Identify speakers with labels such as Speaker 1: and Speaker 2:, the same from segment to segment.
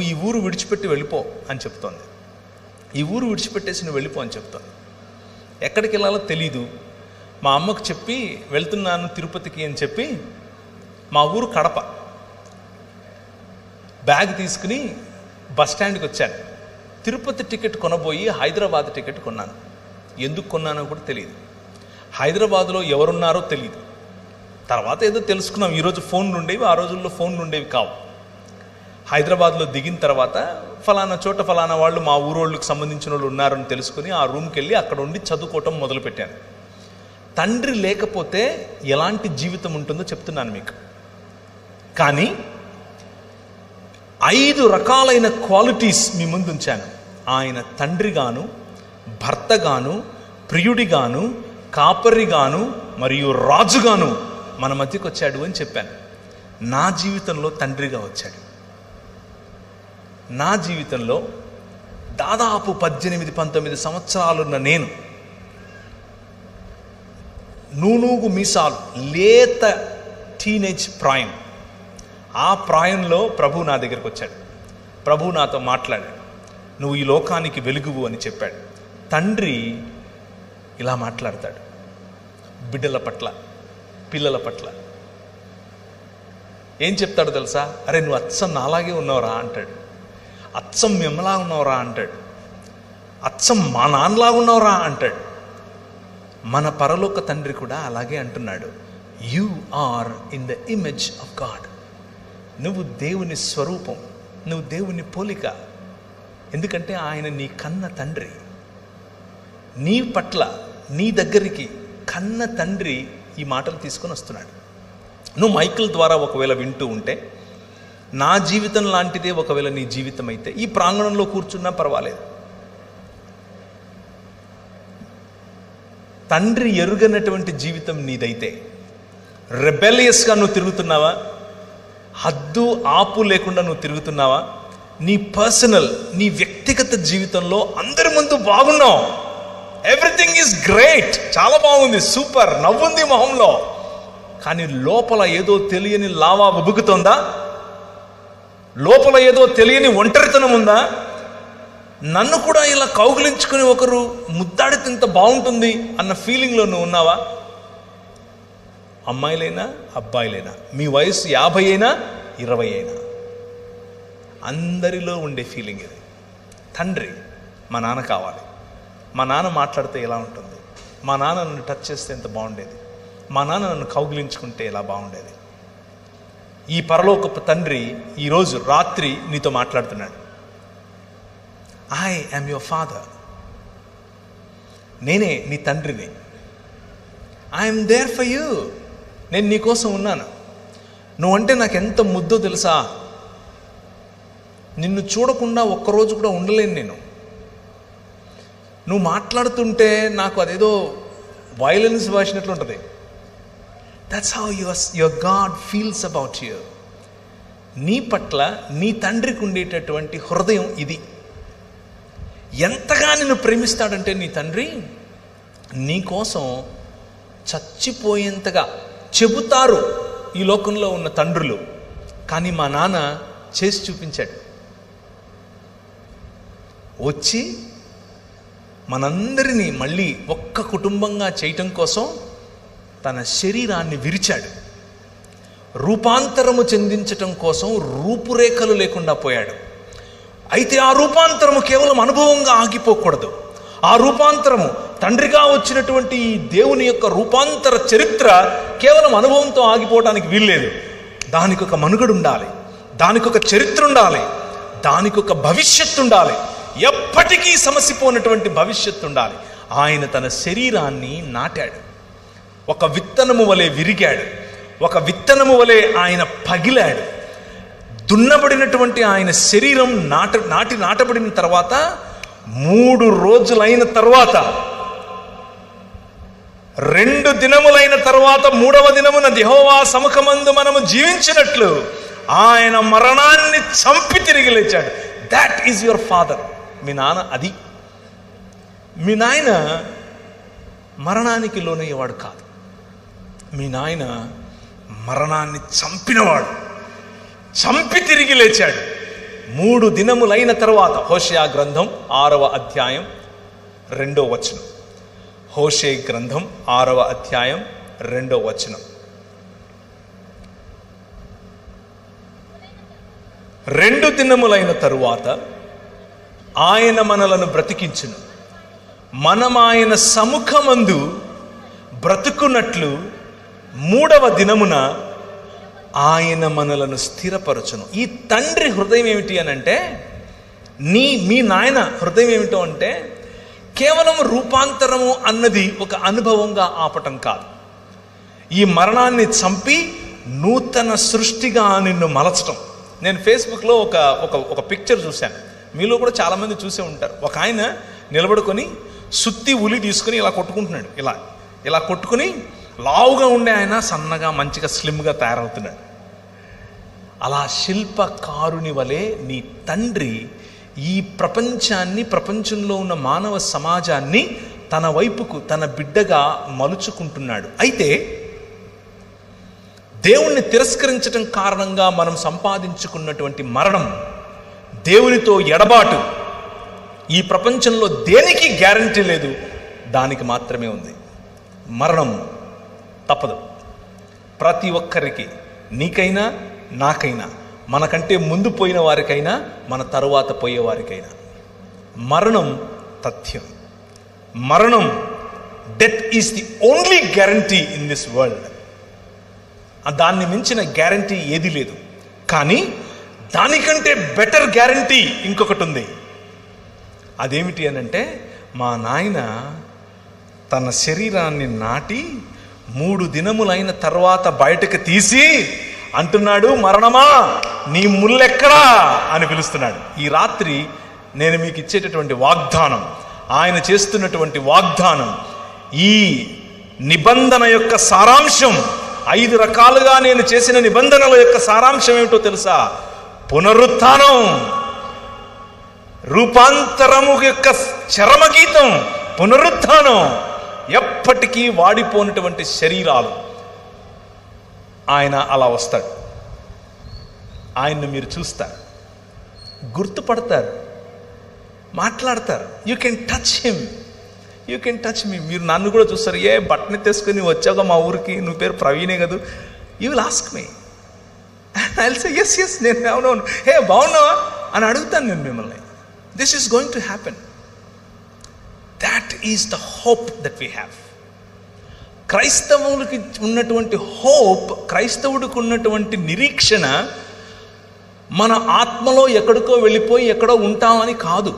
Speaker 1: నువ్వు ఈ ఊరు విడిచిపెట్టి వెళ్ళిపో అని చెప్తోంది. ఈ ఊరు విడిచిపెట్టేసి నువ్వు వెళ్ళిపో అని చెప్తోంది. ఎక్కడికి వెళ్ళాలో తెలీదు. మా అమ్మకు చెప్పి వెళ్తున్నాను తిరుపతికి అని చెప్పి, మా ఊరు కడప, బ్యాగ్ తీసుకుని బస్ స్టాండ్కి వచ్చాను. తిరుపతి టికెట్ కొనబోయి హైదరాబాద్ టికెట్ కొన్నాను. ఎందుకు కొన్నానో కూడా తెలియదు. హైదరాబాద్లో ఎవరున్నారో తెలియదు. తర్వాత ఏదో తెలుసుకున్నాం. ఈరోజు ఫోన్లు ఉండేవి, ఆ రోజుల్లో ఫోన్లు ఉండేవి కావు. హైదరాబాద్లో దిగిన తర్వాత ఫలానా చోట ఫలానా వాళ్ళు మా ఊరోళ్ళకి సంబంధించిన వాళ్ళు ఉన్నారని తెలుసుకుని ఆ రూమ్కి వెళ్ళి అక్కడ ఉండి చదువుకోవటం మొదలుపెట్టాను. తండ్రి లేకపోతే ఎలాంటి జీవితం ఉంటుందో చెప్తున్నాను మీకు. కానీ 5 రకాలైన క్వాలిటీస్ మీ ముందు ఉంచాను. ఆయన తండ్రిగాను, భర్తగాను, ప్రియుడిగాను, కాపరిగాను మరియు రాజుగాను మన మధ్యకు వచ్చాడు అని చెప్పాను. నా జీవితంలో తండ్రిగా వచ్చాడు. నా జీవితంలో దాదాపు 18-19 సంవత్సరాలున్న నేను, నూనూగు మీసాలు, లేత టీనేజ్ ప్రాయం, ఆ ప్రాయంలో ప్రభు నా దగ్గరికి వచ్చాడు. ప్రభు నాతో మాట్లాడాడు. నువ్వు ఈ లోకానికి వెలుగువు అని చెప్పాడు. తండ్రి ఇలా మాట్లాడతాడు బిడ్డల పట్ల, పిల్లల పట్ల. ఏం చెప్తాడో తెలుసా? అరే నువ్వు అచ్చం నాలాగే ఉన్నావురా అంటాడు. అచ్చం మిమ్మలా ఉన్నావురా అంటాడు. అచ్చం మా నాన్నలాగా ఉన్నావురా అంటాడు. మన పరలోక తండ్రి కూడా అలాగే అంటున్నాడు. You are in the image of God. నువ్వు దేవుని స్వరూపం, నువ్వు దేవుని పోలిక. ఎందుకంటే ఆయన నీ కన్న తండ్రి. నీ పట్ల, నీ దగ్గరికి కన్న తండ్రి ఈ మాటలు తీసుకొని వస్తున్నాడు. నువ్వు మైకిల్ ద్వారా ఒకవేళ వింటూ ఉంటే, నా జీవితం లాంటిదే ఒకవేళ నీ జీవితం అయితే, ఈ ప్రాంగణంలో కూర్చున్నా పర్వాలేదు. తండ్రి ఎరుగనటువంటి జీవితం నీదైతే, రెబెలియస్గా నువ్వు తిరుగుతున్నావా? హద్దు ఆపు లేకుండా నువ్వు తిరుగుతున్నావా? నీ పర్సనల్, నీ వ్యక్తిగత జీవితంలో అందరి ముందు బాగున్నావు, ఎవ్రీథింగ్ ఈజ్ గ్రేట్, చాలా బాగుంది, సూపర్, నవ్వుంది మొహంలో. కానీ లోపల ఏదో తెలియని లావా ఉబుకుతోందా? లోపల ఏదో తెలియని ఒంటరితనం ఉందా? నన్ను కూడా ఇలా కౌగిలించుకుని ఒకరు ముద్దాడితే ఇంత బాగుంటుంది అన్న ఫీలింగ్లో నువ్వు ఉన్నావా? అమ్మాయిలైనా అబ్బాయిలైనా, మీ వయసు 50 అయినా 20 అయినా, అందరిలో ఉండే ఫీలింగ్ ఇది. తండ్రి, మా నాన్న కావాలి, మా నాన్న మాట్లాడితే ఎలా ఉంటుంది, మా నాన్న నన్ను టచ్ చేస్తే ఎంత బాగుండేది, మా నాన్న నన్ను కౌగిలించుకుంటే ఎలా బాగుండేది. ఈ పరలోకపు తండ్రి ఈరోజు రాత్రి నీతో మాట్లాడుతున్నాడు. I am your father. నేనే నీ తండ్రిని. I'm there for you. నేను నీకోసం ఉన్నాను. నువ్వంటే నాకు ఎంత ముద్దో తెలుసా? నిన్ను చూడకుండా ఒక్కరోజు కూడా ఉండలేను నేను. నువ్వు మాట్లాడుతుంటే నాకు అదేదో వైలెన్స్ వేసినట్లుంటుంది. That's how your God feels about you. నీ పట్ల నీ తండ్రికి ఉండేటటువంటి హృదయం ఇది. ఎంతగా నిన్ను ప్రేమిస్తాడంటే నీ తండ్రి, నీ కోసం చచ్చిపోయేంతగా చెబుతారు ఈ లోకంలో ఉన్న తండ్రులు. కానీ మా నాన్న చేసి చూపించాడు. వచ్చి మనందరినీ మళ్ళీ ఒక్క కుటుంబంగా చేయటం కోసం తన శరీరాన్ని విరిచాడు. రూపాంతరము చెందించటం కోసం రూపురేఖలు లేకుండా పోయాడు. అయితే ఆ రూపాంతరము కేవలం అనుభవంగా ఆగిపోకూడదు. ఆ రూపాంతరము, తండ్రిగా వచ్చినటువంటి ఈ దేవుని యొక్క రూపాంతర చరిత్ర కేవలం అనుభవంతో ఆగిపోవడానికి వీల్లేదు. దానికి ఒక మనుగడు ఉండాలి, దానికి ఒక చరిత్ర ఉండాలి, దానికి ఒక భవిష్యత్తు ఉండాలి, ఎప్పటికీ సమసిపోయినటువంటి భవిష్యత్తు ఉండాలి. ఆయన తన శరీరాన్ని నాటాడు. ఒక విత్తనము వలె విరిగాడు, ఒక విత్తనము వలె ఆయన పగిలాడు. దున్నబడినటువంటి ఆయన శరీరం నాటబడిన తర్వాత 3 రోజులైన తర్వాత, 2 దినములైన తర్వాత 3వ దినమున యెహోవా సముఖమందు మనము జీవించినట్లు ఆయన మరణాన్ని చంపి తిరిగి లేచాడు. That is your father. మీ నాన్న అది. మీ నాయన మరణానికి లోనయ్యేవాడు కాదు. మీ నాయన మరణాన్ని చంపినవాడు, చంపి తిరిగి లేచాడు. 3 దినములైన తరువాత, హోషేయ గ్రంథం 6వ అధ్యాయం 2వ వచనం. హోషేయ గ్రంథం 6వ అధ్యాయం 2వ వచనం. 2 దినములైన తరువాత ఆయన మనలను బ్రతికించును, మనం ఆయన సముఖమందు బ్రతుకున్నట్లు 3వ దినమున ఆయన మనలను స్థిరపరచును. ఈ తండ్రి హృదయం ఏమిటి అని అంటే, మీ నాయన హృదయం ఏమిటో అంటే, కేవలం రూపాంతరము అన్నది ఒక అనుభవంగా ఆపటం కాదు. ఈ మరణాన్ని చంపి నూతన సృష్టిగా నిన్ను మలచటం. నేను ఫేస్బుక్లో ఒక పిక్చర్ చూశాను, మీలో కూడా చాలామంది చూసే ఉంటారు. ఒక ఆయన నిలబడుకొని సుత్తి ఉలి తీసుకుని ఇలా కొట్టుకుంటున్నాడు. ఇలా కొట్టుకుని లావుగా ఉండే ఆయన సన్నగా మంచిగా స్లిమ్గా తయారవుతున్నాడు. అలా శిల్పకారుని వలె నీ తండ్రి ఈ ప్రపంచాన్ని, ప్రపంచంలో ఉన్న మానవ సమాజాన్ని తన వైపుకు, తన బిడ్డగా మలుచుకుంటున్నాడు. అయితే దేవుణ్ణి తిరస్కరించటం కారణంగా మనం సంపాదించుకున్నటువంటి మరణం, దేవునితో ఎడబాటు, ఈ ప్రపంచంలో దేనికి గ్యారంటీ లేదు, దానికి మాత్రమే ఉంది. మరణం తప్పదు ప్రతి ఒక్కరికి, నీకైనా నాకైనా, మనకంటే ముందు పోయిన వారికైనా మన తరువాత పోయేవారికైనా. మరణం తథ్యం. మరణం, death is the only guarantee in this world. దాన్ని మించిన గ్యారంటీ ఏది లేదు. కానీ దానికంటే బెటర్ గ్యారంటీ ఇంకొకటి ఉంది. అదేమిటి అనంటే, మా నాయన తన శరీరాన్ని నాటి 3 దినములైన తర్వాత బయటకు తీసి అంటున్నాడు, మరణమా నీ ముల్లెక్కడా అని పిలుస్తున్నాడు. ఈ రాత్రి నేను మీకు ఇచ్చేటటువంటి వాగ్దానం, ఆయన చేస్తున్నటువంటి వాగ్దానం, ఈ నిబంధన యొక్క సారాంశం, 5 రకాలుగా నేను చేసిన నిబంధనల యొక్క సారాంశం ఏమిటో తెలుసా? పునరుత్థానం, రూపాంతరము యొక్క చరమగీతం పునరుత్థానం. ఎప్పటికీ వాడిపోయినటువంటి శరీరాలు. ఆయన అలా వస్తాడు. ఆయన్ని మీరు చూస్తారు, గుర్తుపడతారు, మాట్లాడతారు. You can touch him, you can touch me. మీరు నన్ను కూడా చూస్తారు. ఏ బట్టని తీసుకుని వచ్చాక మా ఊరికి, నువ్వు పేరు ప్రవీణే కదా, you will ask me. I will say yes yes, నేను అవునవును, హే బాగున్నావా అని అడుగుతాను నేను మిమ్మల్ని. This is going to happen. That is the hope that we have. క్రైస్తవులకి ఉన్నటువంటి హోప్, క్రైస్తవుడికి ఉన్నటువంటి నిరీక్షణ, మన ఆత్మలో ఎక్కడికో వెళ్ళిపోయి ఎక్కడో ఉంటామని కాదు.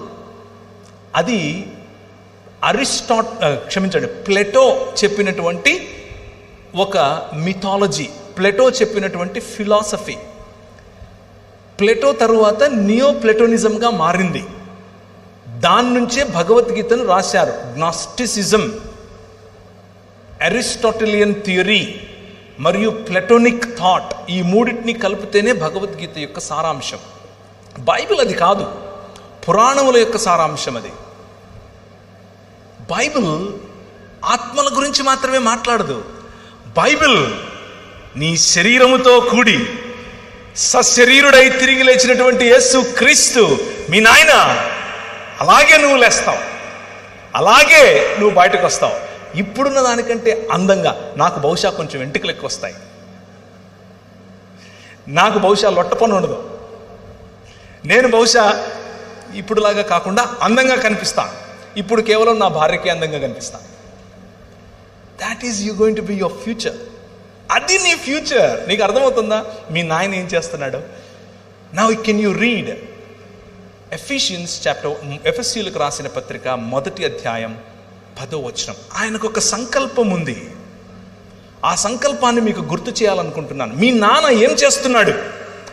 Speaker 1: అది ప్లేటో చెప్పినటువంటి ఒక మిథాలజీ, ప్లేటో చెప్పినటువంటి ఫిలాసఫీ. ప్లేటో తరువాత నియో ప్లేటోనిజంగా మారింది. దాని నుంచే భగవద్గీతను రాశారు. గ్నాస్టిసిజం, అరిస్టాటిలియన్ థియరీ మరియు ప్లెటోనిక్ థాట్, ఈ మూడింటిని కలిపితేనే భగవద్గీత యొక్క సారాంశం. బైబిల్ అది కాదు, పురాణముల యొక్క సారాంశం అది. బైబిల్ ఆత్మల గురించి మాత్రమే మాట్లాడదు. బైబిల్ నీ శరీరముతో కూడి సశరీరుడై తిరిగి లేచినటువంటి యేసు క్రీస్తు మీ నాయన, అలాగే నువ్వు లేస్తావు, అలాగే నువ్వు బయటకు వస్తావు. ఇప్పుడున్న దానికంటే అందంగా. నాకు బహుశా కొంచెం వెంట్రుకలు ఎక్కువ వస్తాయి, నాకు బహుశా లొట్టపని ఉండదు, నేను బహుశా ఇప్పుడులాగా కాకుండా అందంగా కనిపిస్తాను. ఇప్పుడు కేవలం నా భార్యకి అందంగా కనిపిస్తాను. That is you going to be your future. అది నీ ఫ్యూచర్. నీకు అర్థమవుతుందా మీ నాయన ఏం చేస్తున్నాడు? Now can you read Ephesians chapter, ఎఫెసీయులకు రాసిన పత్రిక 1వ అధ్యాయం 10వ వచనం. ఆయనకు ఒక సంకల్పం ఉంది. ఆ సంకల్పాన్ని మీకు గుర్తు చేయాలనుకుంటున్నాను. మీ నాన్న ఏం చేస్తున్నాడు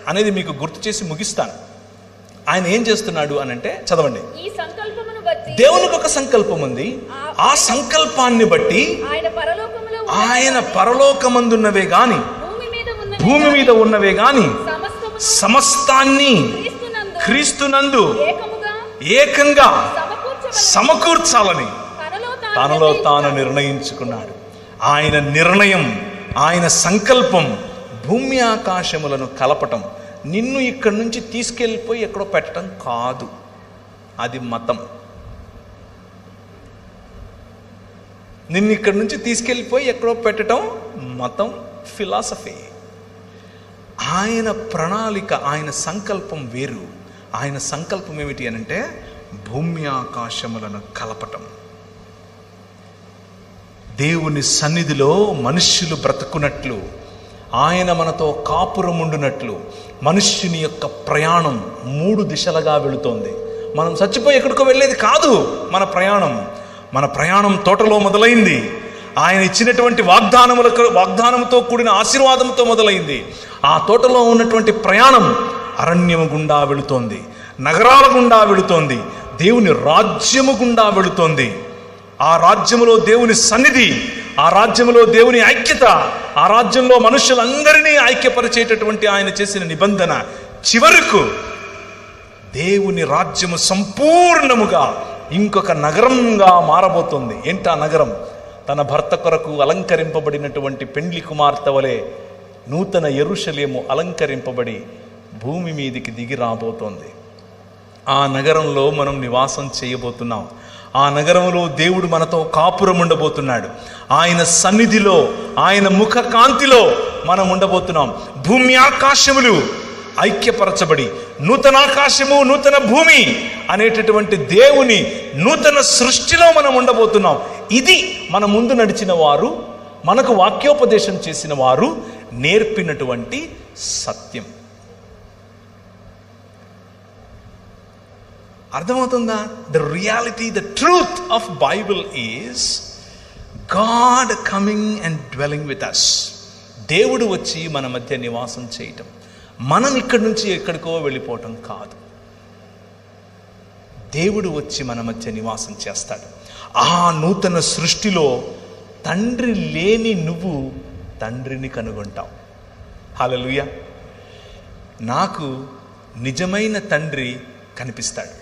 Speaker 1: అనేది మీకు గుర్తు చేసి ముగిస్తాను. ఆయన ఏం చేస్తున్నాడు అని అంటే, చదవండి. దేవునికి ఒక సంకల్పం ఉంది. ఆ సంకల్పాన్ని బట్టి ఆయన పరలోకమందున్నవే గాని భూమి మీద ఉన్నవే గాని సమస్తాన్ని క్రీస్తునందు ఏకంగా సమకూర్చాలని తనలో తాను నిర్ణయించుకున్నాడు. ఆయన నిర్ణయం, ఆయన సంకల్పం భూమి ఆకాశములను కలపటం, నిన్ను ఇక్కడి నుంచి తీసుకెళ్ళిపోయి ఎక్కడో పెట్టడం కాదు, అది మతం. నిన్ను ఇక్కడి నుంచి తీసుకెళ్ళిపోయి ఎక్కడో పెట్టడం మతం, ఫిలాసఫీ. ఆయన ప్రణాళిక, ఆయన సంకల్పం వేరు. ఆయన సంకల్పం ఏమిటి అనంటే భూమి ఆకాశములను కలపటం. దేవుని సన్నిధిలో మనుష్యులు బ్రతుకున్నట్లు, ఆయన మనతో కాపురముండునట్లు మనుష్యుని యొక్క ప్రయాణం 3 దిశలుగా వెళుతోంది. మనం చచ్చిపోయి ఎక్కడికో వెళ్ళేది కాదు మన ప్రయాణం. మన ప్రయాణం తోటలో మొదలైంది. ఆయన ఇచ్చినటువంటి వాగ్దానంతో కూడిన ఆశీర్వాదంతో మొదలైంది. ఆ తోటలో ఉన్నటువంటి ప్రయాణం అరణ్యము గుండా వెళుతోంది, నగరాల గుండా వెళుతోంది, దేవుని రాజ్యము గుండా వెళుతోంది. ఆ రాజ్యములో దేవుని సన్నిధి, ఆ రాజ్యములో దేవుని ఐక్యత, ఆ రాజ్యంలో మనుషులందరినీ ఐక్యపరిచేటటువంటి ఆయన చేసిన నిబంధన చివరకు దేవుని రాజ్యము సంపూర్ణముగా ఇంకొక నగరంగా మారబోతుంది. ఏంటా నగరం? తన భర్త కొరకు అలంకరింపబడినటువంటి పెండ్లి కుమార్తె వలె నూతన యెరూషలేము అలంకరింపబడి భూమి మీదికి దిగి రాబోతోంది. ఆ నగరంలో మనం నివాసం చేయబోతున్నాం. ఆ నగరంలో దేవుడు మనతో కాపురం ఉండబోతున్నాడు. ఆయన సన్నిధిలో, ఆయన ముఖ కాంతిలో మనం ఉండబోతున్నాం. భూమి ఆకాశములు ఐక్యపరచబడి నూతన ఆకాశము నూతన భూమి అనేటటువంటి దేవుని నూతన సృష్టిలో మనం ఉండబోతున్నాం. ఇది మన ముందు నడిచిన వారు, మనకు వాక్యోపదేశం చేసిన వారు నేర్పినటువంటి సత్యం. అర్థమవుతుందా? The reality, the truth of Bible is God coming and dwelling with us. దేవుడు వచ్చి మన మధ్య నివాసం చేయటం, మనం ఇక్కడి నుంచి ఎక్కడికో వెళ్ళిపోవటం కాదు. దేవుడు వచ్చి మన మధ్య నివాసం చేస్తాడు. ఆ నూతన సృష్టిలో తండ్రి లేని నువ్వు తండ్రిని కనుగొంటావు. హల్లెలూయా. నాకు నిజమైన తండ్రి కనిపిస్తాడు.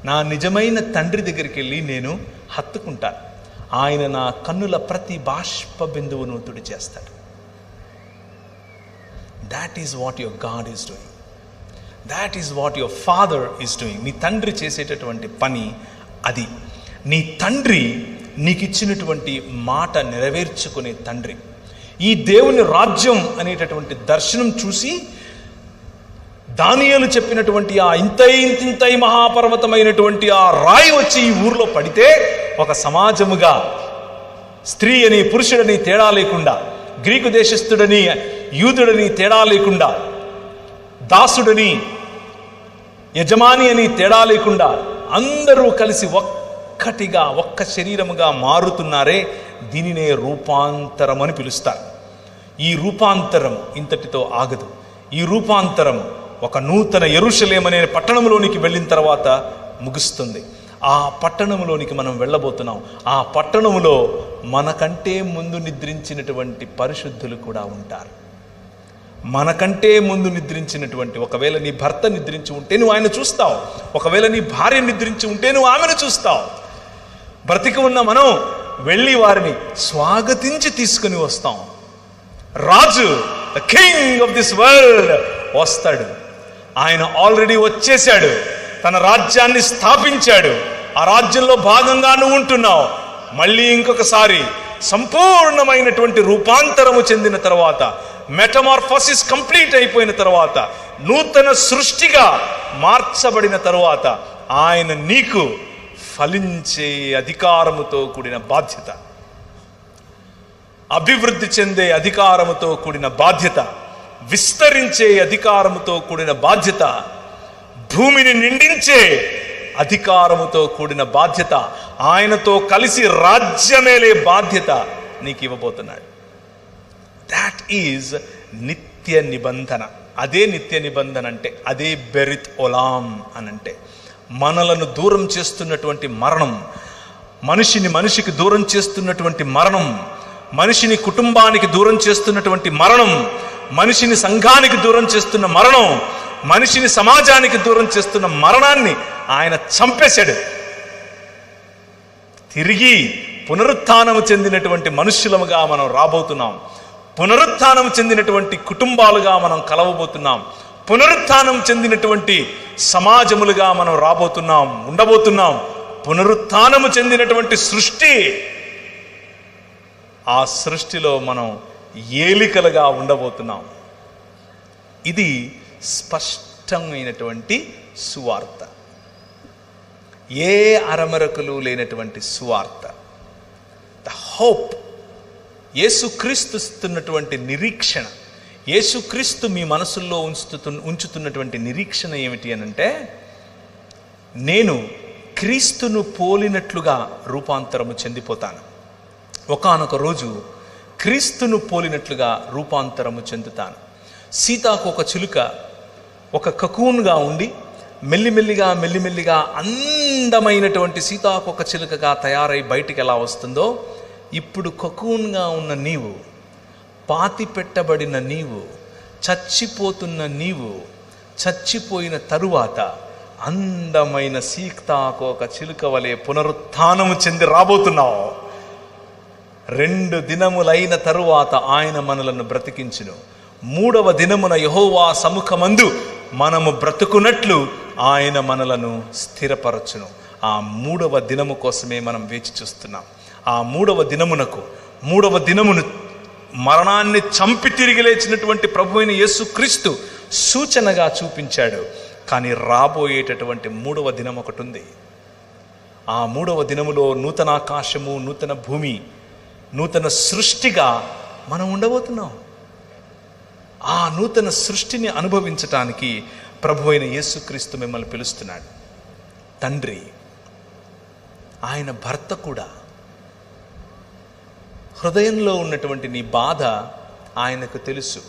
Speaker 1: నా నిజమైన తండ్రి దగ్గరికి వెళ్ళి నేను హత్తుకుంటాను. ఆయన నా కన్నుల ప్రతి బాష్ప బిందువును తుడిచేస్తాడు. That is what your God is doing. That is what your father is doing. నీ తండ్రి చేసేటటువంటి పని అది. నీ తండ్రి నీకు ఇచ్చినటువంటి మాట నెరవేర్చుకునే తండ్రి. ఈ దేవుని రాజ్యం అనేటటువంటి దర్శనం చూసి దానియేలు చెప్పినటువంటి ఆ ఇంతై మహాపర్వతమైనటువంటి ఆ రాయి వచ్చి ఈ ఊర్లో పడితే ఒక సమాజముగా స్త్రీ అని పురుషుడని తేడా లేకుండా, గ్రీకు దేశస్థుడని యూదుడని తేడా లేకుండా, దాసుడని యజమాని అని తేడా లేకుండా అందరూ కలిసి ఒక్కటిగా ఒక్క శరీరముగా మారుతున్నారే, దీనినే రూపాంతరం అని పిలుస్తారు. ఈ రూపాంతరం ఇంతటితో ఆగదు. ఈ రూపాంతరం ఒక నూతన యెరూషలేము అనే పట్టణంలోనికి వెళ్ళిన తర్వాత ముగుస్తుంది. ఆ పట్టణంలోనికి మనం వెళ్ళబోతున్నాం. ఆ పట్టణంలో మనకంటే ముందు నిద్రించినటువంటి పరిశుద్ధులు కూడా ఉంటారు. మనకంటే ముందు నిద్రించినటువంటి, ఒకవేళ నీ భర్త నిద్రించి ఉంటే నువ్వు ఆయన చూస్తావు. ఒకవేళ నీ భార్య నిద్రించి ఉంటే నువ్వు ఆమెను చూస్తావు. బ్రతికి ఉన్న మనం వెళ్ళి వారిని స్వాగతించి తీసుకుని వస్తాం. రాజు, the king of this world వస్తాడు. ఆయన ఆల్రెడీ వచ్చేశాడు. తన రాజ్యాన్ని స్థాపించాడు. ఆ రాజ్యంలో భాగంగా నువ్వు ఉంటున్నావు. మళ్ళీ ఇంకొకసారి సంపూర్ణమైనటువంటి రూపాంతరము చెందిన తర్వాత, మెటమార్ఫోసిస్ కంప్లీట్ అయిపోయిన తర్వాత, నూతన సృష్టిగా మార్చబడిన తర్వాత ఆయన నీకు ఫలించే అధికారముతో కూడిన బాధ్యత, అభివృద్ధి చెందే అధికారముతో కూడిన బాధ్యత, విస్తరించే అధికారముతో కూడిన బాధ్యత, భూమిని నిండించే అధికారముతో కూడిన బాధ్యత, ఆయనతో కలిసి రాజ్యమేలే బాధ్యత నీకు ఇవ్వబోతున్నాడు. దాట్ ఈజ్ నిత్య నిబంధన. అదే నిత్య నిబంధన అంటే, అదే బెరిత్ ఒలాం అనంటే. మనలను దూరం చేస్తున్నటువంటి మరణం, మనిషికి దూరం చేస్తున్నటువంటి మరణం, మనిషిని కుటుంబానికి దూరం చేస్తున్నటువంటి మరణం, మనిషిని సంఘానికి దూరం చేస్తున్న మరణం, మనిషిని సమాజానికి దూరం చేస్తున్న మరణాన్ని ఆయన చంపేశాడు. తిరిగి పునరుత్థానము చెందినటువంటి మనుష్యులముగా మనం రాబోతున్నాం. పునరుత్థానం చెందినటువంటి కుటుంబాలుగా మనం కలవబోతున్నాం. పునరుత్థానం చెందినటువంటి సమాజములుగా మనం ఉండబోతున్నాం. పునరుత్థానము చెందినటువంటి సృష్టి. ఆ సృష్టిలో మనం ఏలికలుగా ఉండబోతున్నాం. ఇది స్పష్టమైనటువంటి సువార్త, ఏ అరమరకులు లేనటువంటి సువార్త. ద హోప్, యేసుక్రీస్తు ఇస్తున్నటువంటి నిరీక్షణ, యేసుక్రీస్తు మీ మనసుల్లో ఉంచుతున్నటువంటి నిరీక్షణ ఏమిటి అనంటే, నేను క్రీస్తును పోలినట్లుగా రూపాంతరము చెందిపోతాను. ఒకానొక రోజు క్రీస్తును పోలినట్లుగా రూపాంతరము చెందుతాను. సీతాకోక చిలుక ఒక కకూన్గా ఉండి మెల్లిమెల్లిగా అందమైనటువంటి సీతాకోక చిలుకగా తయారై బయటికి ఎలా వస్తుందో, ఇప్పుడు కకూన్గా ఉన్న నీవు, పాతి పెట్టబడిన నీవు, చచ్చిపోతున్న నీవు, చచ్చిపోయిన తరువాత అందమైన సీతాకోక చిలుక వలె పునరుత్థానము చెంది రాబోతున్నావు. 2 దినములైన తరువాత ఆయన మనలను బ్రతికించును. 3వ దినమున యెహోవా సముఖమందు మనము బ్రతుకున్నట్లు ఆయన మనలను స్థిరపరచును. ఆ 3వ దినము కోసమే మనం వేచి చూస్తున్నాం. ఆ 3వ దినమును మరణాన్ని చంపి తిరిగి లేచినటువంటి ప్రభు అయిన యేసుక్రీస్తు సూచనగా చూపించాడు. కానీ రాబోయేటటువంటి 3వ దినం ఒకటి ఉంది. ఆ 3వ దినములో నూతన ఆకాశము, నూతన భూమి, నూతన సృష్టిగా మనం ఉండబోతున్నాం. ఆ నూతన సృష్టిని అనుభవించటానికి ప్రభు అయిన యేసుక్రీస్తు మిమ్మల్ని పిలుస్తున్నాడు. తండ్రి, ఆయన భర్త కూడా. హృదయంలో ఉన్నటువంటి నీ బాధ ఆయనకు తెలుసు.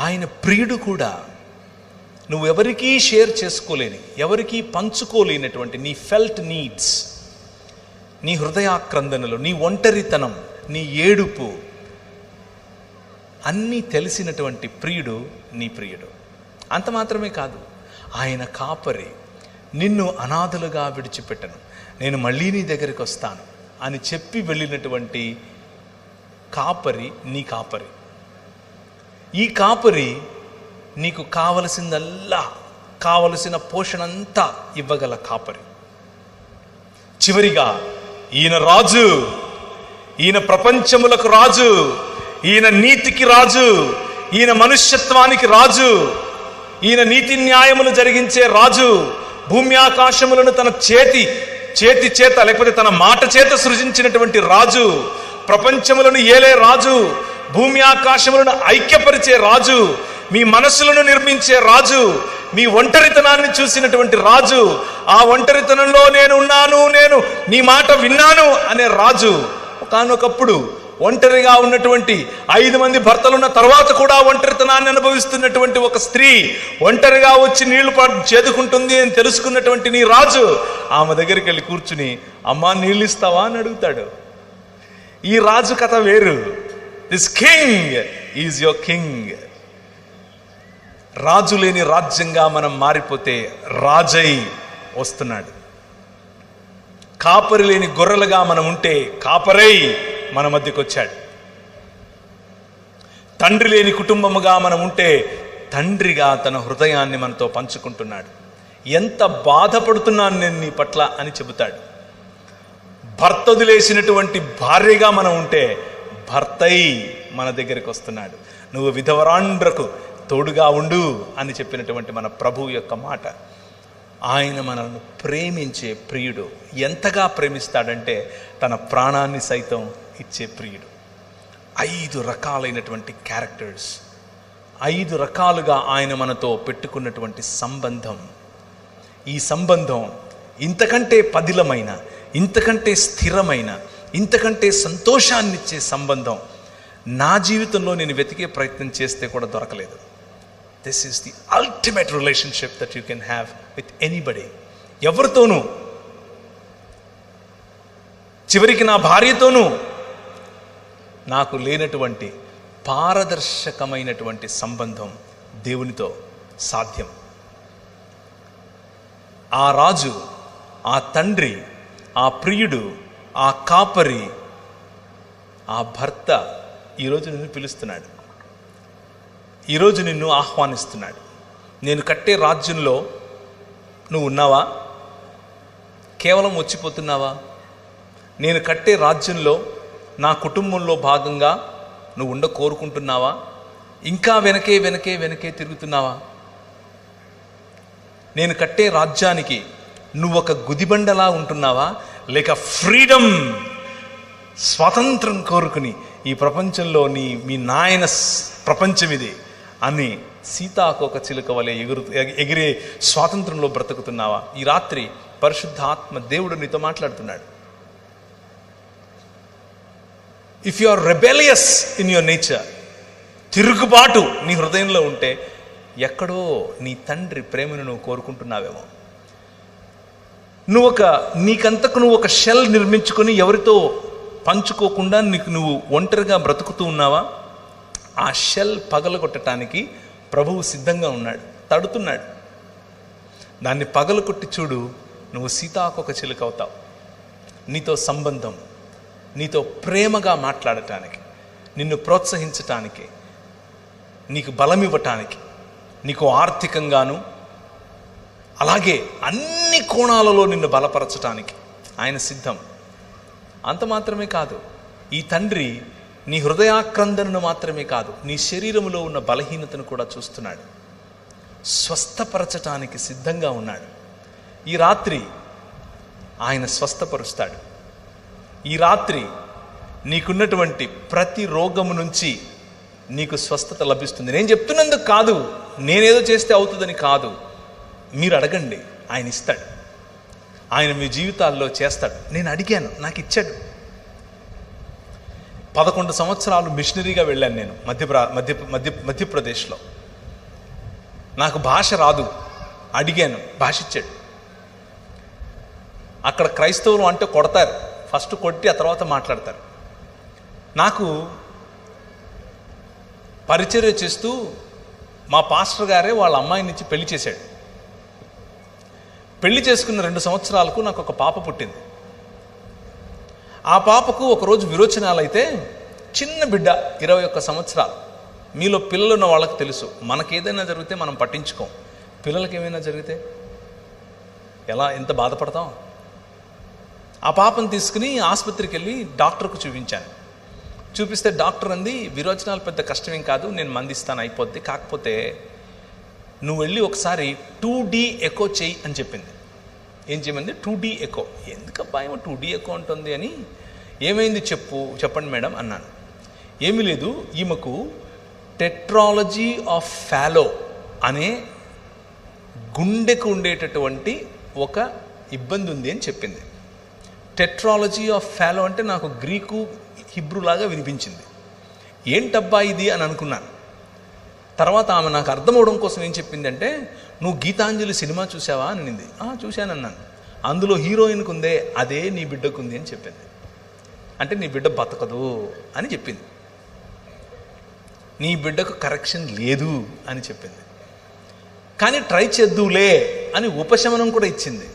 Speaker 1: ఆయన ప్రియుడు కూడా. నువ్వెవరికీ షేర్ చేసుకోలేని, ఎవరికీ పంచుకోలేనటువంటి నీ ఫెల్ట్ నీడ్స్, నీ హృదయాక్రందనలు, నీ ఒంటరితనం, నీ ఏడుపు అన్నీ తెలిసినటువంటి ప్రియుడు నీ ప్రియుడు. అంత మాత్రమే కాదు, ఆయన కాపరి. నిన్ను అనాథలుగా విడిచిపెట్టను, నేను మళ్ళీ నీ దగ్గరికి వస్తాను అని చెప్పి వెళ్ళినటువంటి కాపరి నీ కాపరి. ఈ కాపరి నీకు కావలసిందల్లా, కావలసిన పోషణంతా ఇవ్వగల కాపరి. చివరిగా ఈయన రాజు, ఈయన ప్రపంచములకు రాజు, ఈయన నీతికి రాజు, ఈయన మనుష్యత్వానికి రాజు, ఈయన నీతి న్యాయములు జరిగించే రాజు. భూమి ఆకాశములను తన చేతి చేత లేకపోతే తన మాట చేత సృజించినటువంటి రాజు, ప్రపంచములను ఏలే రాజు, భూమి ఆకాశములను ఐక్యపరిచే రాజు, మీ మనసులను నిర్మించే రాజు, మీ ఒంటరితనాన్ని చూసినటువంటి రాజు, ఆ ఒంటరితనంలో నేను ఉన్నాను, నేను నీ మాట విన్నాను అనే రాజు. ఒకానొకప్పుడు ఒంటరిగా ఉన్నటువంటి 5 మంది భర్తలున్న తర్వాత కూడా ఒంటరితనాన్ని అనుభవిస్తున్నటువంటి ఒక స్త్రీ ఒంటరిగా వచ్చి నీళ్లు చేదుకుంటుంది అని తెలుసుకున్నటువంటి నీ రాజు ఆమె దగ్గరికి వెళ్ళి కూర్చుని, అమ్మా నీళ్ళు ఇస్తావా అని అడుగుతాడు. ఈ రాజు కథ వేరు. This king is your king. రాజు లేని రాజ్యంగా మనం మారిపోతే రాజై వస్తున్నాడు. కాపరి లేని గొర్రెలుగా మనం ఉంటే కాపరై మన మధ్యకు వచ్చాడు. తండ్రి లేని కుటుంబముగా మనం ఉంటే తండ్రిగా తన హృదయాన్ని మనతో పంచుకుంటున్నాడు. ఎంత బాధపడుతున్నాను నేను నీ పట్ల అని చెబుతాడు. భర్త వదిలేసినటువంటి భార్యగా మనం ఉంటే భర్తై మన దగ్గరికి వస్తున్నాడు. నువ్వు విధవరాండ్రకు తోడుగా ఉండు అని చెప్పినటువంటి మన ప్రభువు యొక్క మాట. ఆయన మనల్ని ప్రేమించే ప్రియుడు. ఎంతగా ప్రేమిస్తాడంటే తన ప్రాణాన్ని సైతం ఇచ్చే ప్రియుడు. 5 రకాలైనటువంటి క్యారెక్టర్స్, 5 రకాలుగా ఆయన మనతో పెట్టుకున్నటువంటి సంబంధం. ఈ సంబంధం ఇంతకంటే పదిలమైన, ఇంతకంటే స్థిరమైన, ఇంతకంటే సంతోషాన్నిచ్చే సంబంధం నా జీవితంలో నేను వెతికే ప్రయత్నం చేస్తే కూడా దొరకలేదు. This is the ultimate relationship that you can have with anybody. ఎవరితోనూ, చివరికి నా భార్యతోనూ నాకు లేనటువంటి పారదర్శకమైనటువంటి సంబంధం దేవునితో సాధ్యం. ఆ రాజు, ఆ తండ్రి, ఆ ప్రియుడు, ఆ కాపరి, ఆ భర్త ఈరోజు నిన్ను పిలుస్తున్నాడు. ఈరోజు నిన్ను ఆహ్వానిస్తున్నాడు. నేను కట్టే రాజ్యంలో నువ్వు ఉన్నావా? కేవలం వచ్చిపోతున్నావా? నేను కట్టే రాజ్యంలో నా కుటుంబంలో భాగంగా నువ్వు కోరుకుంటున్నావా? ఇంకా వెనకే తిరుగుతున్నావా? నేను కట్టే రాజ్యానికి నువ్వు ఒక గుదిబండలా ఉంటున్నావా? లేక ఫ్రీడమ్, స్వాతంత్రం కోరుకుని ఈ ప్రపంచంలో మీ నాయన ప్రపంచం ఇది అని సీతాకోక చిలుక వలె ఎగిరే స్వాతంత్రంలో బ్రతుకుతున్నావా? ఈ రాత్రి పరిశుద్ధాత్మ దేవుడు నీతో మాట్లాడుతున్నాడు. If you are rebellious in your nature, తిరుగుబాటు నీ హృదయంలో ఉంటే ఎక్కడో నీ తండ్రి ప్రేమను నువ్వు కోరుకుంటున్నావేమో. నీకంతకు నువ్వు ఒక షెల్ నిర్మించుకొని ఎవరితో పంచుకోకుండా నువ్వు ఒంటరిగా బ్రతుకుతూ ఉన్నావా? ఆ షెల్ పగలగొట్టడానికి ప్రభువు సిద్ధంగా ఉన్నాడు, తడుతున్నాడు. దాన్ని పగలగొట్టి చూడు, నువ్వు సీతాకోక చిలుక అవుతావు. నీతో సంబంధం, నీతో ప్రేమగా మాట్లాడటానికి, నిన్ను ప్రోత్సహించటానికి, నీకు బలం ఇవ్వటానికి, నీకు ఆర్థికంగాను అలాగే అన్ని కోణాలలో నిన్ను బలపరచటానికి ఆయన సిద్ధం. అంత మాత్రమే కాదు, ఈ తండ్రి నీ హృదయాక్రందనను మాత్రమే కాదు, నీ శరీరంలో ఉన్న బలహీనతను కూడా చూస్తున్నాడు. స్వస్థపరచటానికి సిద్ధంగా ఉన్నాడు. ఈ రాత్రి ఆయన స్వస్థపరుస్తాడు. ఈ రాత్రి నీకున్నటువంటి ప్రతి రోగము నుంచి నీకు స్వస్థత లభిస్తుంది. నేను చెప్తున్నందుకు కాదు, నేనేదో చేస్తే అవుతుందని కాదు. మీరు అడగండి, ఆయన ఇస్తాడు. ఆయన మీ జీవితాల్లో చేస్తాడు. నేను అడిగాను, నాకు ఇచ్చాడు. 11 సంవత్సరాలు మిషనరీగా వెళ్ళాను నేను మధ్యప్రదేశ్లో. నాకు భాష రాదు, అడిగాను, భాష ఇచ్చాడు. అక్కడ క్రైస్తవులు అంటే కొడతారు, ఫస్ట్ కొట్టి ఆ తర్వాత మాట్లాడతారు. నాకు పరిచర్య చేస్తూ మా పాస్టర్ గారే వాళ్ళ అమ్మాయిని ఇచ్చి పెళ్లి చేశాడు. పెళ్లి చేసుకున్న 2 సంవత్సరాలకు నాకు ఒక పాప పుట్టింది. ఆ పాపకు ఒకరోజు విరోచనాలు అయితే, చిన్న బిడ్డ 21 సంవత్సరాలు. మీలో పిల్లలు ఉన్న వాళ్ళకి తెలుసు, మనకేదైనా జరిగితే మనం పట్టించుకోం, పిల్లలకి ఏమైనా జరిగితే ఎంత బాధపడతాం. ఆ పాపను తీసుకుని ఆసుపత్రికి వెళ్ళి డాక్టర్కు చూపించాను. చూపిస్తే డాక్టర్ అంది, విరోచనాలు పెద్ద కష్టమేం కాదు, నేను మందిస్తాను, అయిపోద్ది, కాకపోతే నువ్వు వెళ్ళి ఒకసారి 2D ఎకో చెయ్యి అని చెప్పింది. ఏం చేయమంది? 2D echo. ఎందుకబ్బా ఏమో 2D ఎకో ఉంటుంది అని. ఏమైంది చెప్పండి మేడం అన్నాను. ఏమీ లేదు, ఈమెకు టెట్రాలజీ ఆఫ్ ఫాలో అనే గుండెకు ఉండేటటువంటి ఒక ఇబ్బంది ఉంది అని చెప్పింది. టెట్రాలజీ ఆఫ్ ఫాలో అంటే నాకు గ్రీకు హిబ్రూలాగా వినిపించింది. ఏంటబ్బా ఇది అని అనుకున్నాను. తర్వాత ఆమె నాకు అర్థమవడం కోసం ఏం చెప్పిందంటే, నువ్వు గీతాంజలి సినిమా చూసావా అని అనింది. చూశానన్నాను. అందులో హీరోయిన్కి ఉందే అదే నీ బిడ్డకు ఉంది అని చెప్పింది. అంటే నీ బిడ్డ బతకదు అని చెప్పింది, నీ బిడ్డకు కరెక్షన్ లేదు అని చెప్పింది. కానీ ట్రై చేద్దులే అని ఉపశమనం కూడా ఇచ్చింది.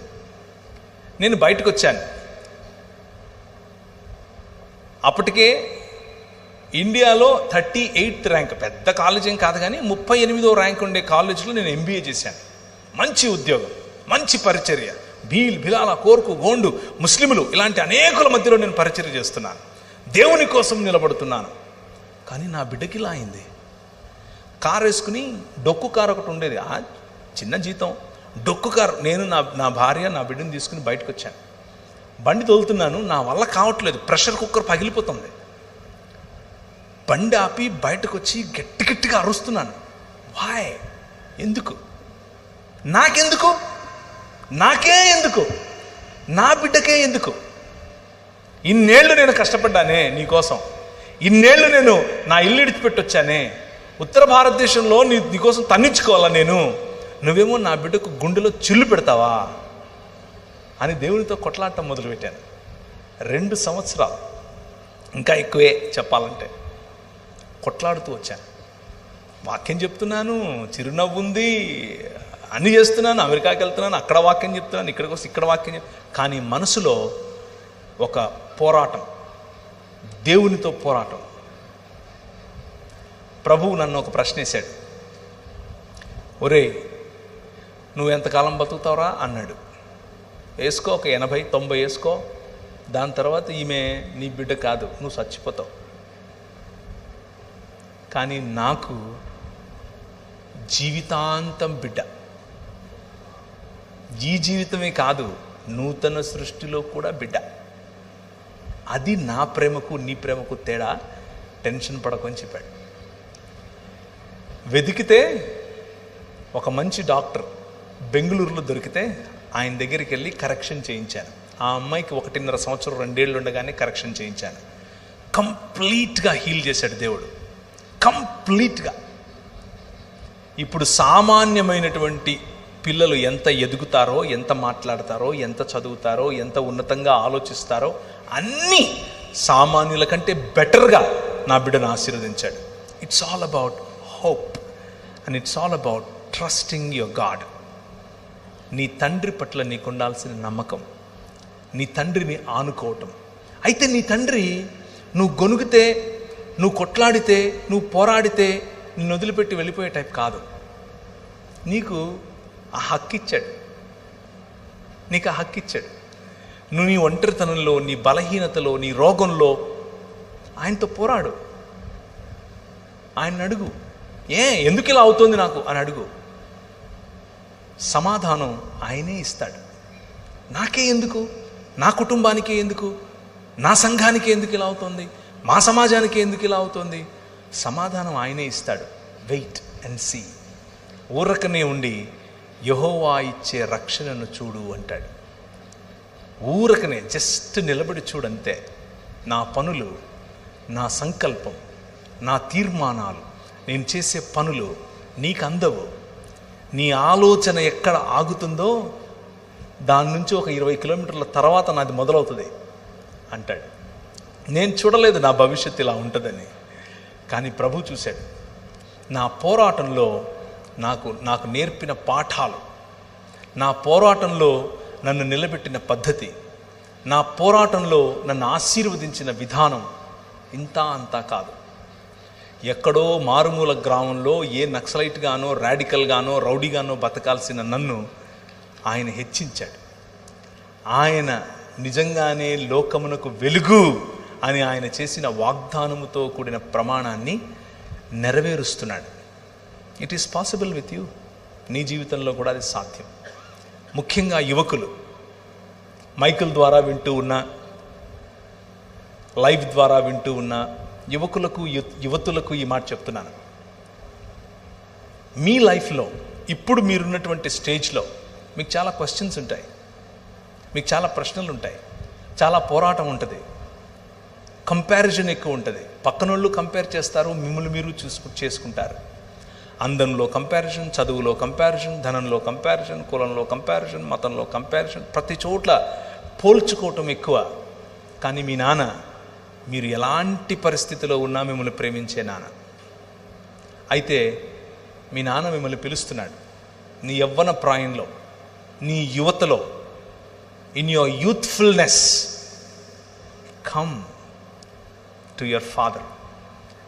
Speaker 1: నేను బయటకు వచ్చాను. అప్పటికే ఇండియాలో 38th ర్యాంక్, పెద్ద కాలేజ్ ఏం కాదు కానీ 38వ ర్యాంక్ ఉండే కాలేజీలో నేను MBA చేశాను. మంచి ఉద్యోగం, మంచి పరిచర్య. బిలాల, కోర్కు, గోండు, ముస్లింలు ఇలాంటి అనేకుల మధ్యలో నేను పరిచర్య చేస్తున్నాను, దేవుని కోసం నిలబడుతున్నాను. కానీ నా బిడ్డకి ఇలా అయింది. కారు వేసుకుని, డొక్కు కారు ఒకటి ఉండేది, చిన్న జీతం, డొక్కు కారు. నేను నా భార్య నా బిడ్డను తీసుకుని బయటకు వచ్చాను. బండి తోలుతున్నాను, నా వల్ల కావట్లేదు, ప్రెషర్ కుక్కర్ పగిలిపోతుంది. బండి ఆపి బయటకు వచ్చి గట్టిగా అరుస్తున్నాను. వాయ్, ఎందుకు? నాకెందుకు? నాకే ఎందుకు? నా బిడ్డకే ఎందుకు? ఇన్నేళ్ళు నేను కష్టపడ్డానే నీకోసం, ఇన్నేళ్ళు నేను నా ఇల్లు ఇడిచిపెట్టొచ్చానే, ఉత్తర భారతదేశంలో నీకోసం తన్నించుకోవాలా నేను, నువ్వేమో నా బిడ్డకు గుండెలో చిల్లు పెడతావా అని దేవునితో కొట్లాడటం మొదలుపెట్టాను. 2 సంవత్సరాలు, ఇంకా ఎక్కువే చెప్పాలంటే, కొట్లాడుతూ వచ్చాను. వాక్యం చెప్తున్నాను, చిరునవ్వు ఉంది, అన్నీ చేస్తున్నాను, అమెరికాకి వెళ్తున్నాను, అక్కడ వాక్యం చెప్తున్నాను, ఇక్కడికి వస్తే ఇక్కడ వాక్యం కానీ మనసులో ఒక పోరాటం, దేవునితో పోరాటం. ప్రభువు నన్ను ఒక ప్రశ్న వేశాడు. ఒరే నువ్వు ఎంతకాలం బతుకుతావురా అన్నాడు. వేసుకో, ఒక 80-90 వేసుకో, దాని తర్వాత ఈమె నీ బిడ్డ కాదు, నువ్వు చచ్చిపోతావు. కానీ నాకు జీవితాంతం బిడ్డ. ఈ జీవితమే కాదు, నూతన సృష్టిలో కూడా బిడ్డ. అది నా ప్రేమకు నీ ప్రేమకు తేడా. టెన్షన్ పడకొని చెప్పాడు. వెతికితే ఒక మంచి డాక్టర్ బెంగళూరులో దొరికితే ఆయన దగ్గరికి వెళ్ళి కరెక్షన్ చేయించాను. ఆ అమ్మాయికి 1.5 సంవత్సరం 2 ఏళ్ళు ఉండగానే కరెక్షన్ చేయించాను. కంప్లీట్గా హీల్ చేశాడు దేవుడు, కంప్లీట్గా. ఇప్పుడు సామాన్యమైనటువంటి పిల్లలు ఎంత ఎదుగుతారో, ఎంత మాట్లాడతారో, ఎంత చదువుతారో, ఎంత ఉన్నతంగా ఆలోచిస్తారో అన్నీ సామాన్యుల కంటే బెటర్గా నా బిడ్డను ఆశీర్వదించాడు. It's all about hope and it's all about trusting your God. నీ తండ్రి పట్ల నీకు ఉండాల్సిన నమ్మకం, నీ తండ్రిని ఆనుకోవటం. అయితే నీ తండ్రి నువ్వు గొనుగితే, నువ్వు కొట్లాడితే, నువ్వు పోరాడితే నిన్ను వదిలిపెట్టి వెళ్ళిపోయే టైప్ కాదు. నీకు ఆ హక్కు ఇచ్చాడు, నీకు ఆ హక్కు ఇచ్చాడు. నువ్వు నీ ఒంటరితనంలో, నీ బలహీనతలో, నీ రోగంలో ఆయనతో పోరాడు. ఆయన అడుగు, ఎందుకు ఇలా అవుతుంది నాకు అని అడుగు. సమాధానం ఆయనే ఇస్తాడు. నాకే ఎందుకు, నా కుటుంబానికే ఎందుకు, నా సంఘానికే ఎందుకు ఇలా అవుతుంది, మా సమాజానికి ఎందుకు ఇలా అవుతుంది, సమాధానం ఆయనే ఇస్తాడు. Wait and see. ఊరకనే ఉండి యెహోవా ఇచ్చే రక్షణను చూడు అంటాడు. ఊరకనే జస్ట్ నిలబడి చూడంతే. నా పనులు, నా సంకల్పం, నా తీర్మానాలు, నేను చేసే పనులు నీకు అందవు. నీ ఆలోచన ఎక్కడ ఆగుతుందో దాని నుంచి ఒక 20 కిలోమీటర్ల తర్వాత నాది మొదలవుతుంది అంటాడు. నేను చూడలేదు నా భవిష్యత్తు ఇలా ఉంటుందని, కానీ ప్రభు చూశాడు. నా పోరాటంలో నాకు నేర్పిన పాఠాలు, నా పోరాటంలో నన్ను నిలబెట్టిన పద్ధతి, నా పోరాటంలో నన్ను ఆశీర్వదించిన విధానం ఇంత అంతా కాదు. ఎక్కడో మారుమూల గ్రామంలో ఏ నక్సలైట్గానో, రాడికల్గానో, రౌడీగానో బతకాల్సిన నన్ను ఆయన హెచ్చించాడు. ఆయన నిజంగానే లోకమునకు వెలుగు అని ఆయన చేసిన వాగ్దానముతో కూడిన ప్రమాణాన్ని నెరవేరుస్తున్నాడు. It is possible with you. నీ జీవితంలో కూడా అది సాధ్యం. ముఖ్యంగా యువకులు, మైకుల ద్వారా వింటూ ఉన్న, లైవ్ ద్వారా వింటూ ఉన్న యువకులకు, యువతులకు ఈ మాట చెప్తున్నాను. మీ లైఫ్లో ఇప్పుడు మీరున్నటువంటి స్టేజ్లో మీకు చాలా క్వశ్చన్స్ ఉంటాయి, మీకు చాలా ప్రశ్నలు ఉంటాయి, చాలా పోరాటం ఉంటుంది, కంపారిజన్ ఎక్కువ ఉంటుంది. పక్కనోళ్ళు కంపేర్ చేస్తారు, మిమ్మల్ని మీరు చేసుకుంటారు. అందంలో కంపారిజన్, చదువులో కంపారిజన్, ధనంలో కంపారిజన్, కులంలో కంపారిజన్, మతంలో కంపారిజన్, ప్రతి చోట్ల పోల్చుకోవటం ఎక్కువ. కానీ మీ నాన్న, మీరు ఎలాంటి పరిస్థితిలో ఉన్నా మిమ్మల్ని ప్రేమించే నాన్న. అయితే మీ నాన్న మిమ్మల్ని పిలుస్తున్నాడు. నీ యవ్వన ప్రాయంలో, నీ యువతలో, in your youthfulness, come to your father.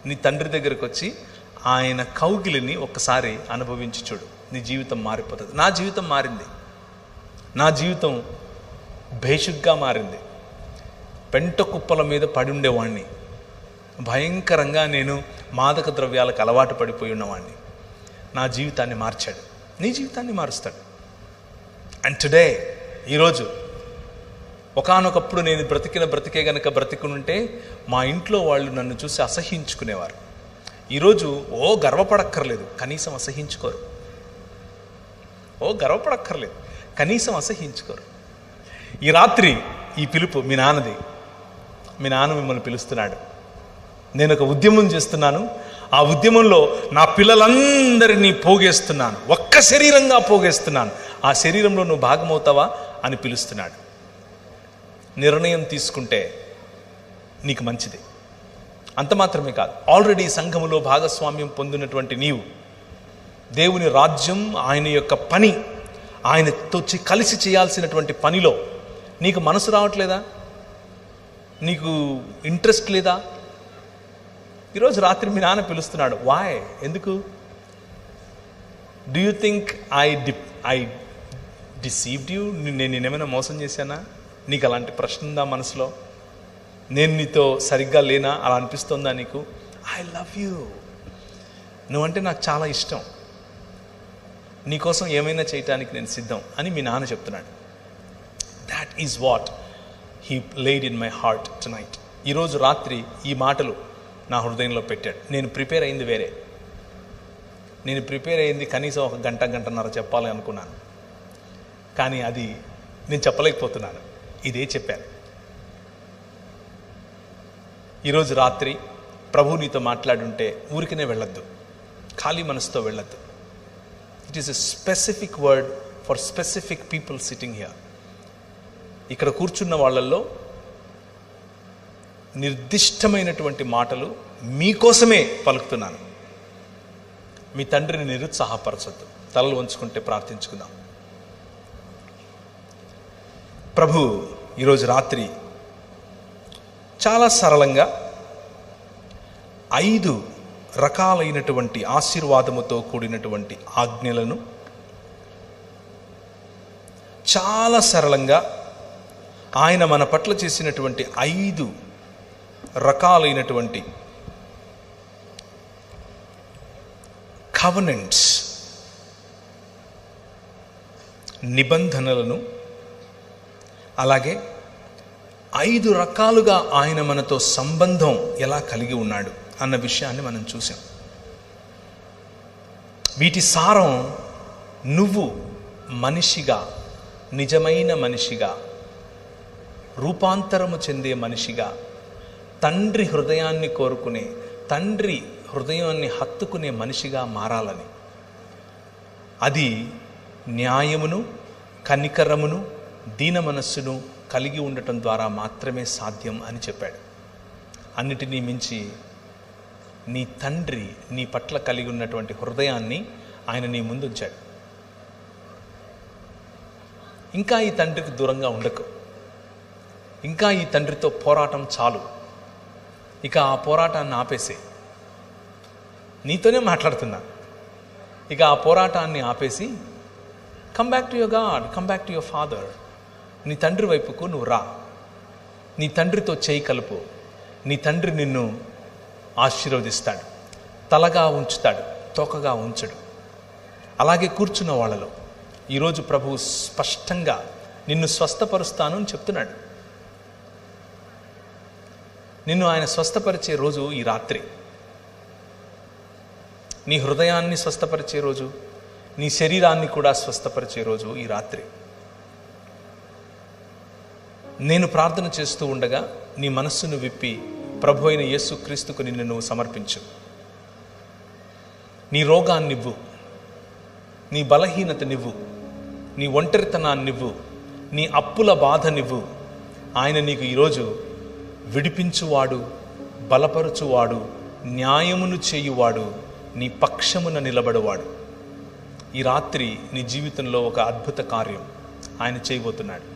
Speaker 1: నీ తండ్రి దగ్గరికి వచ్చి ఆయన కౌగిలిని ఒక్కసారి అనుభవించి చూడు. నీ జీవితం మారిపోతుంది. నా జీవితం మారింది. నా జీవితం భేషుగ్గా మారింది. పెంట కుప్పల మీద పడి ఉండేవాడిని. భయంకరంగా నేను మాదక ద్రవ్యాలకు అలవాటు పడిపోయి ఉన్నవాడిని. నా జీవితాన్ని మార్చాడు. నీ జీవితాన్ని మారుస్తాడు. అండ్ టుడే, ఈరోజు, ఒకానొకప్పుడు నేను బ్రతికే గనక బ్రతికునుంటే మా ఇంట్లో వాళ్ళు నన్ను చూసి అసహ్యించుకునేవారు. ఈరోజు గర్వపడక్కర్లేదు, కనీసం అసహ్యించుకోరు. గర్వపడక్కర్లేదు, కనీసం అసహ్యించుకోరు. ఈ రాత్రి ఈ పిలుపు మీ నాన్నది. మీ నాన్న మిమ్మల్ని పిలుస్తున్నాడు. నేను ఒక ఉద్యమం చేస్తున్నాను. ఆ ఉద్యమంలో నా పిల్లలందరినీ పోగేస్తున్నాను, ఒక్క శరీరంగా పోగేస్తున్నాను. ఆ శరీరంలో నువ్వు భాగమవుతావా అని పిలుస్తున్నాడు. నిర్ణయం తీసుకుంటే నీకు మంచిది. అంత మాత్రమే కాదు, ఆల్రెడీ సంఘములో భాగస్వామ్యం పొందినటువంటి నీవు దేవుని రాజ్యం, ఆయన యొక్క పని, ఆయనతో కలిసి చేయాల్సినటువంటి పనిలో నీకు మనసు రావట్లేదా? నీకు ఇంట్రెస్ట్ లేదా? ఈరోజు రాత్రి మీ నాన్న పిలుస్తున్నాడు. వాయ్? ఎందుకు? Do you think I deceived you? నేనేమైనా మోసం చేశానా? నీకు అలాంటి ప్రశ్న ఉందా మనసులో? నేను నీతో సరిగ్గా లేనా? అలా అనిపిస్తుందా నీకు? ఐ లవ్ యూ, నువ్వంటే నాకు చాలా ఇష్టం, నీకోసం ఏమైనా చేయటానికి నేను సిద్ధం అని మీ నాన్న చెప్తున్నాడు. That is what he laid in my heart tonight. ఈరోజు రాత్రి ఈ మాటలు నా హృదయంలో పెట్టాడు. నేను ప్రిపేర్ అయింది వేరే. నేను ప్రిపేర్ అయింది కనీసం ఒక గంటన్నర చెప్పాలి అనుకున్నాను, కానీ అది నేను చెప్పలేకపోతున్నాను. ఇదే చెప్పాను. ఈరోజు రాత్రి ప్రభు నీతో మాట్లాడుంటే ఊరికనే వెళ్ళొద్దు, ఖాళీ మనసుతో వెళ్ళొద్దు. It is a specific word for specific people sitting here. ఇక్కడ కూర్చున్న వాళ్ళల్లో నిర్దిష్టమైనటువంటి మాటలు మీకోసమే పలుకుతున్నాను. మీ తండ్రిని నిరుత్సాహపరచొద్దు. తలలు వంచుకుంటే ప్రార్థించుకుందాం. ప్రభు ఈరోజు రాత్రి చాలా సరళంగా 5 రకాలైనటువంటి ఆశీర్వాదముతో కూడినటువంటి ఆజ్ఞలను చాలా సరళంగా ఆయన మన పట్ల చేసినటువంటి 5 రకాలైనటువంటి కవెనెంట్స్, నిబంధనలను, అలాగే 5 రకాలుగా ఆయన మనతో సంబంధం ఎలా కలిగి ఉన్నాడు అన్న విషయాన్ని మనం చూసాం. వీటి సారం నువ్వు మనిషిగా, నిజమైన మనిషిగా, రూపాంతరము చెందే మనిషిగా, తండ్రి హృదయాన్ని కోరుకునే, తండ్రి హృదయాన్ని హత్తుకునే మనిషిగా మారాలని. అది న్యాయమును, కనికరమును, దీన మనస్సును కలిగి ఉండటం ద్వారా మాత్రమే సాధ్యం అని చెప్పాడు. అన్నిటినీ మించి నీ తండ్రి నీ పట్ల కలిగి ఉన్నటువంటి హృదయాన్ని ఆయన నీ ముందు ఉంచాడు. ఇంకా ఈ తండ్రికి దూరంగా ఉండకు. ఇంకా ఈ తండ్రితో పోరాటం చాలు. ఇక ఆ పోరాటాన్ని ఆపేసే. నీతోనే మాట్లాడుతున్నా. ఇక ఆ పోరాటాన్ని ఆపేసి come back to your God, come back to your father. నీ తండ్రి వైపుకు నువ్వు రా. నీ తండ్రితో చేయి కలుపు. నీ తండ్రి నిన్ను ఆశీర్వదిస్తాడు, తలగా ఉంచుతాడు, తోకగా ఉంచడు. అలాగే కూర్చున్న వాళ్ళలో ఈరోజు ప్రభువు స్పష్టంగా నిన్ను స్వస్థపరుస్తాను అని చెప్తున్నాడు. నిన్ను ఆయన స్వస్థపరిచే రోజు ఈ రాత్రి. నీ హృదయాన్ని స్వస్థపరిచే రోజు, నీ శరీరాన్ని కూడా స్వస్థపరిచే రోజు ఈ రాత్రి. నేను ప్రార్థన చేస్తూ ఉండగా నీ మనస్సును విప్పి ప్రభు అయిన యేసుక్రీస్తుకు నిన్ను నువ్వు సమర్పించు. నీ రోగాన్నివ్వు, నీ బలహీనతనివ్వు, నీ ఒంటరితనాన్నివ్వు, నీ అప్పుల బాధనివ్వు. ఆయన నీకు ఈరోజు విడిపించువాడు, బలపరచువాడు, న్యాయమును చేయువాడు, నీ పక్షమున నిలబడువాడు. ఈ రాత్రి నీ జీవితంలో ఒక అద్భుత కార్యం ఆయన చేయబోతున్నాడు.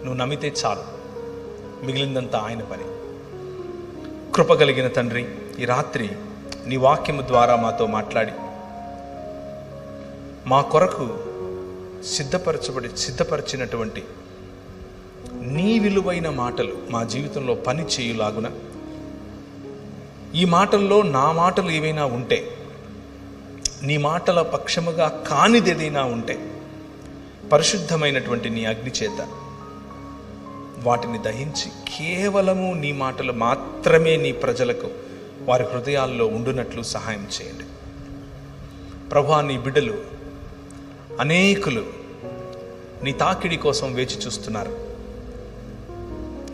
Speaker 1: నువ్వు నమ్మితే చాలు, మిగిలిందంతా ఆయన పని. కృపగలిగిన తండ్రి, ఈ రాత్రి నీ వాక్యము ద్వారా మాతో మాట్లాడి మా కొరకు సిద్ధపరిచినటువంటి నీ విలువైన మాటలు మా జీవితంలో పని చేయులాగున, ఈ మాటల్లో నా మాటలు ఏవైనా ఉంటే, నీ మాటల పక్షముగా కానిదేదైనా ఉంటే పరిశుద్ధమైనటువంటి నీ అగ్ని చేత వాటిని దహించి కేవలము నీ మాటలు మాత్రమే నీ ప్రజలకు వారి హృదయాల్లో ఉండునట్లు సహాయం చేయండి. ప్రభువా, నీ బిడ్డలు అనేకులు నీ తాకిడి కోసం వేచి చూస్తున్నారు.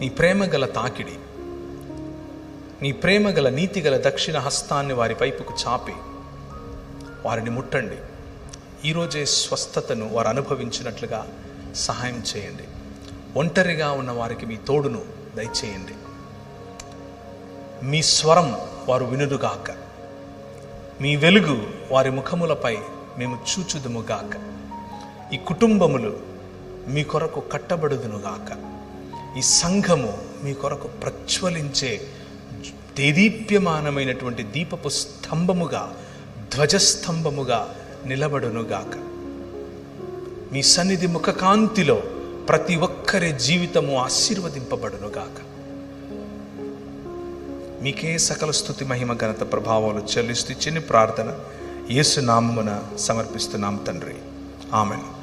Speaker 1: నీ ప్రేమ గల తాకిడి, నీ ప్రేమ గల నీతి గల దక్షిణ హస్తాన్ని వారి వైపుకు చాపి వారిని ముట్టండి. ఈరోజే స్వస్థతను వారు అనుభవించినట్లుగా సహాయం చేయండి. ఒంటరిగా ఉన్న వారికి మీ తోడును దయచేయండి. మీ స్వరం వారు వినుదుగాక, మీ వెలుగు వారి ముఖములపై మేము చూచుదుముగాక. ఈ కుటుంబములు మీ కొరకు కట్టబడుదునుగాక. ఈ సంఘము మీ కొరకు ప్రజ్వలించే దేదీప్యమానమైనటువంటి దీపపు స్తంభముగా ధ్వజస్తంభముగా నిలబడునుగాక. మీ సన్నిధి ముఖకాంతిలో ప్రతి ఒక్కరి జీవితము ఆశీర్వదింపబడునుగాక. మీకే సకల స్తుతి మహిమ ఘనత ప్రభావాలు చెల్లిస్తూ చిన్న ప్రార్థన యేసు నామమున సమర్పిస్తున్నాం తండ్రి. ఆమేన్.